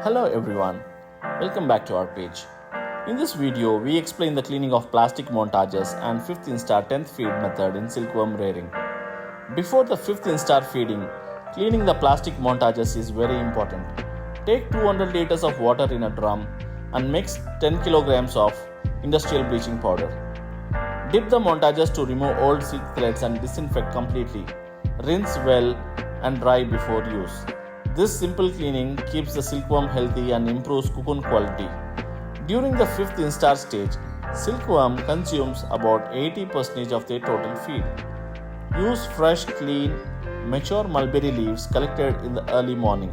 Hello everyone, welcome back to our page. In this video, we explain the cleaning of plastic montages and 5th instar 10th feed method in silkworm rearing. Before the 5th instar feeding, cleaning the plastic montages is very important. Take 200 liters of water in a drum and mix 10 kilograms of industrial bleaching powder. Dip the montages to remove old silk threads and disinfect completely. Rinse well and dry before use. This simple cleaning keeps the silkworm healthy and improves cocoon quality. During the 5th instar stage, silkworm consumes about 80% of their total feed. Use fresh, clean, mature mulberry leaves collected in the early morning.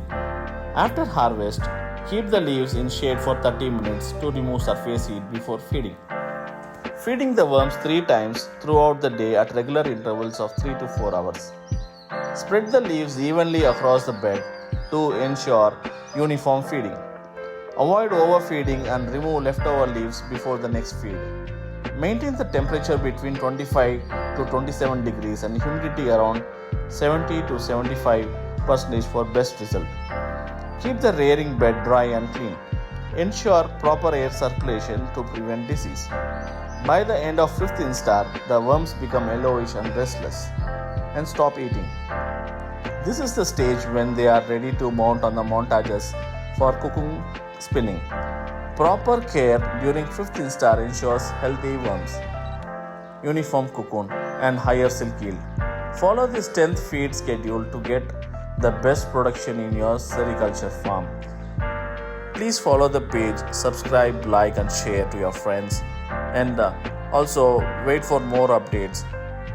After harvest, keep the leaves in shade for 30 minutes to remove surface heat before feeding. Feeding the worms 3 times throughout the day at regular intervals of 3 to 4 hours. Spread the leaves evenly across the bed to ensure uniform feeding. Avoid overfeeding and remove leftover leaves before the next feed. Maintain the temperature between 25 to 27 degrees and humidity around 70 to 75% for best result. Keep the rearing bed dry and clean. Ensure proper air circulation to prevent disease. By the end of 5th instar, the worms become yellowish and restless and stop eating. This is the stage when they are ready to mount on the montages for cocoon spinning. Proper care during 5th instar ensures healthy worms, uniform cocoon, and higher silk yield. Follow this 10th feed schedule to get the best production in your sericulture farm. Please follow the page, subscribe, like, and share to your friends, and also wait for more updates.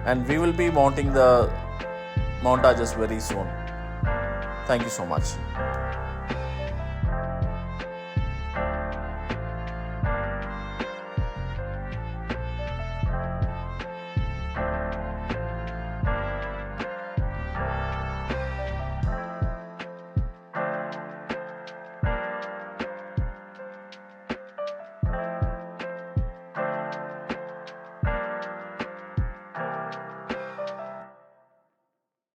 And we will be mounting the montages very soon. Thank you so much.